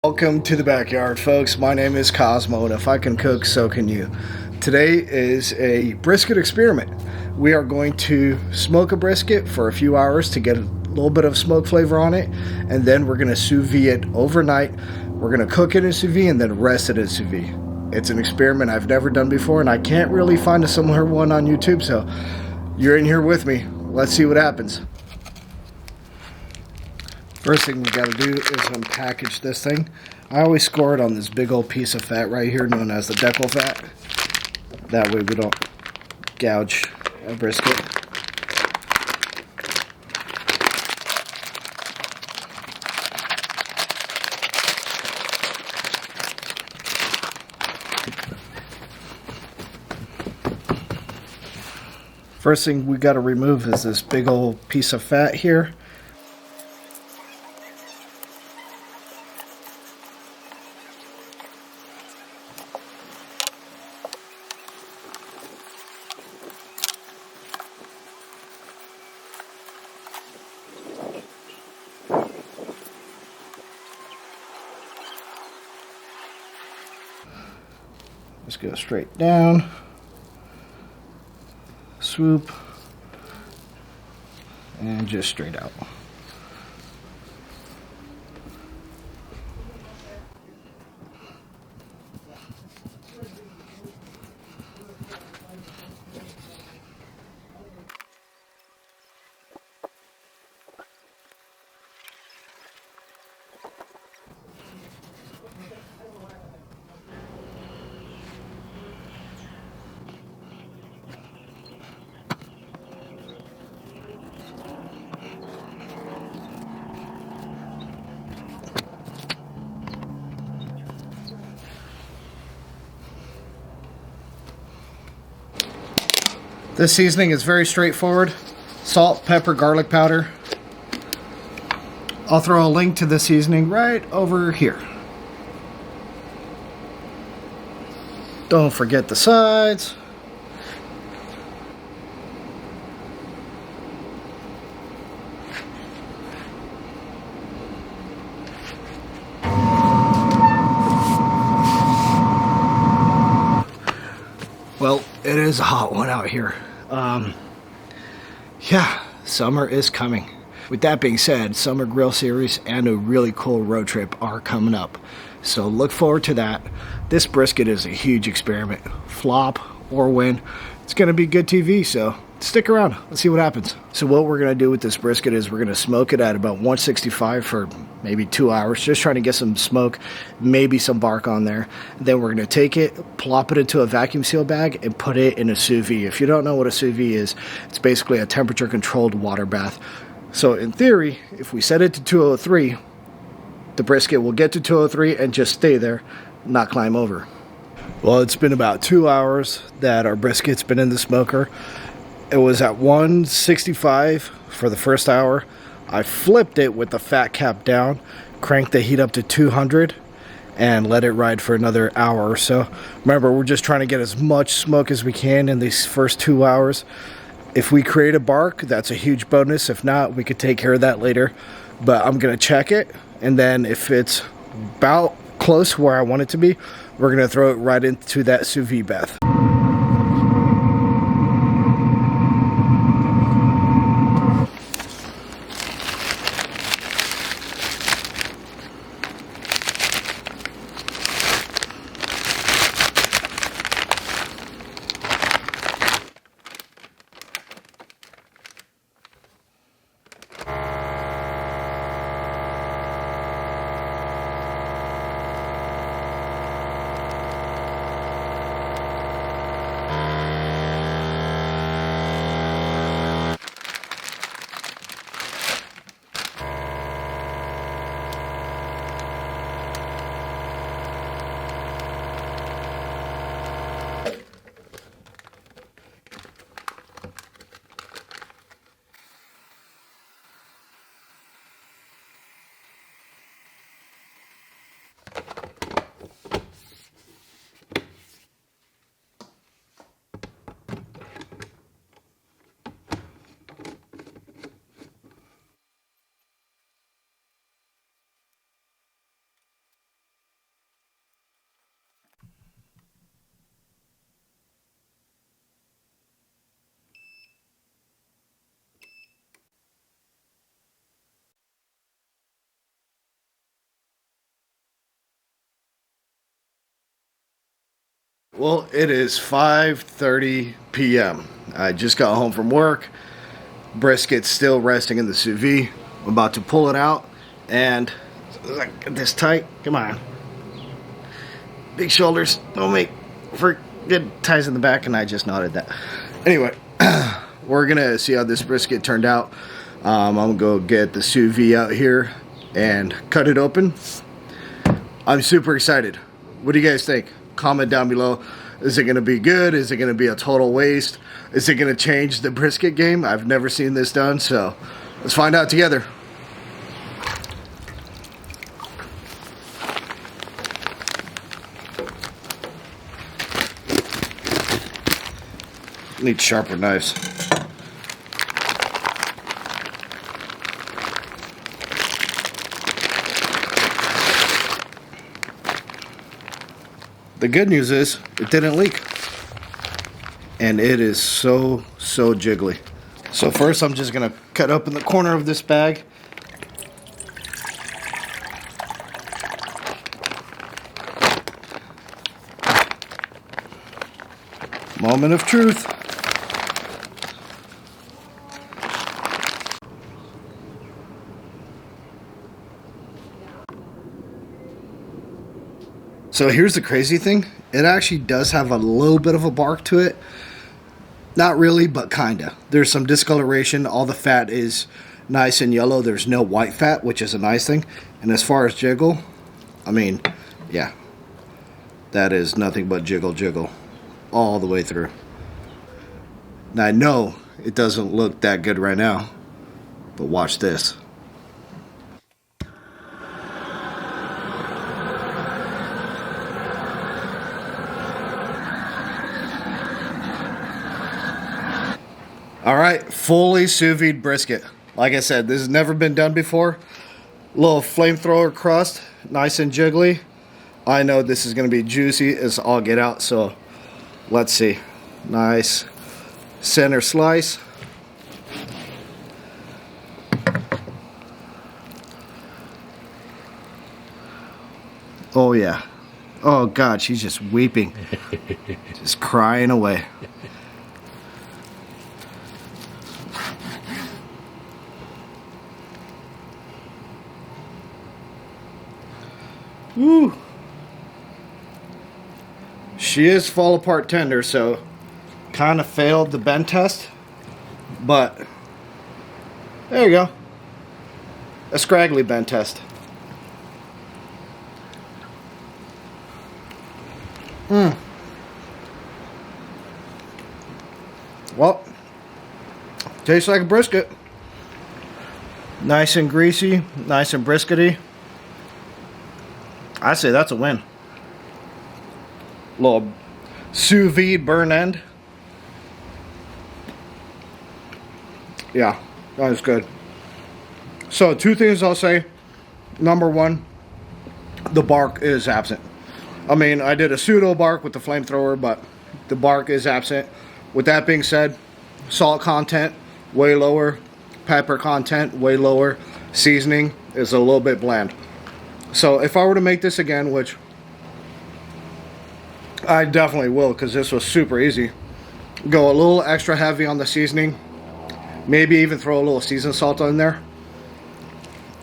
Welcome to the backyard, folks. My name is Cosmo, and if I can cook, so can you. Today is a brisket experiment. We are going to smoke a brisket for a few hours to get a little bit of smoke flavor on it, and then we're going to sous vide it overnight. We're going to cook it in sous vide and then rest it in sous vide. It's an experiment I've never done before, and I can't really find a similar one on YouTube, so you're in here with me. Let's see what happens. First thing we got to do is unpackage this thing. I always score it on this big old piece of fat right here known as the decal fat. That way we don't gouge a brisket. First thing we got to remove is this big old piece of fat here. Just go straight down, swoop, and just straight out. This seasoning is very straightforward. Salt, pepper, garlic powder. I'll throw a link to the seasoning right over here. Don't forget the sides. Well, it is a hot one out here. Yeah, summer is coming. With that being said, summer grill series and a really cool road trip are coming up. So look forward to that. This brisket is a huge experiment. Flop or win, it's gonna be good TV, so stick around. Let's see what happens. So what we're gonna do with this brisket is we're gonna smoke it at about 165 for maybe 2 hours, just trying to get some smoke, maybe some bark on there. Then we're gonna take it, plop it into a vacuum seal bag, and put it in a sous vide. If you don't know what a sous vide is, it's basically a temperature controlled water bath. So in theory, if we set it to 203, the brisket will get to 203 and just stay there, not climb over. Well, it's been about 2 hours that our brisket's been in the smoker. It was at 165 for the first hour. I flipped it with the fat cap down, cranked the heat up to 200, and let it ride for another hour or so. Remember, we're just trying to get as much smoke as we can in these first 2 hours. If we create a bark, that's a huge bonus. If not, we could take care of that later. But I'm going to check it, and then if it's about close where I want it to be, we're going to throw it right into that sous vide bath. Well, it is 5:30 p.m. I just got home from work. Brisket's still resting in the sous vide. I'm about to pull it out, and get this tight. Come on. Big shoulders. Don't make good ties in the back, and I just nodded that. Anyway, we're gonna see how this brisket turned out. I'm gonna go get the sous vide out here and cut it open. I'm super excited. What do you guys think? Comment down below. Is it going to be good? Is it going to be a total waste? Is it going to change the brisket game? I've never seen this done, so let's find out together. Need sharper knives. The good news is it didn't leak, and it is so jiggly. So first I'm just gonna cut open the corner of this bag. Moment of truth. So here's the crazy thing. It actually does have a little bit of a bark to it. Not really, but kinda. There's some discoloration. All the fat is nice and yellow. There's no white fat, which is a nice thing. And as far as jiggle, I mean, yeah. That is nothing but jiggle all the way through. Now I know it doesn't look that good right now, but watch this. Alright, fully sous vide brisket. Like I said, this has never been done before. Little flamethrower crust, nice and jiggly. I know this is going to be juicy as all get out, so let's see. Nice center slice. Oh yeah. Oh God, she's just weeping. Just crying away. Woo. She is fall apart tender, so kind of failed the bend test, but there you go. A scraggly bend test. Well, tastes like a brisket. Nice and greasy, nice and briskety. I say that's a win. Little sous vide burn end. Yeah, that was good. So two things I'll say. Number one, the bark is absent. I mean, I did a pseudo bark with the flamethrower, but the bark is absent. With that being said, salt content way lower, pepper content way lower, seasoning is a little bit bland. So if I were to make this again, which I definitely will because this was super easy, go a little extra heavy on the seasoning, maybe even throw a little seasoned salt in there.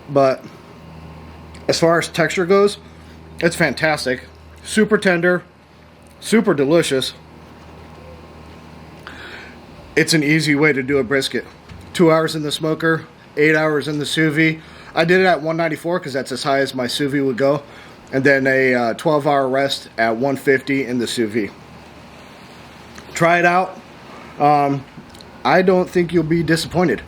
But as far as texture goes, it's fantastic. Super tender, super delicious. It's an easy way to do a brisket. 2 hours in the smoker, 8 hours in the sous vide. I did it at 194 because that's as high as my sous vide would go. And then a 12-hour rest at 150 in the sous vide. Try it out. I don't think you'll be disappointed.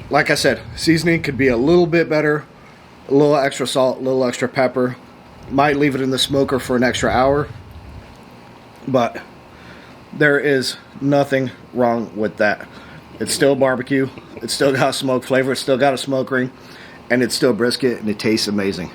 Like I said, seasoning could be a little bit better. A little extra salt, a little extra pepper. Might leave it in the smoker for an extra hour. But there is nothing wrong with that. It's still barbecue. It's still got smoke flavor. It's still got a smoke ring. And it's still brisket, and it tastes amazing.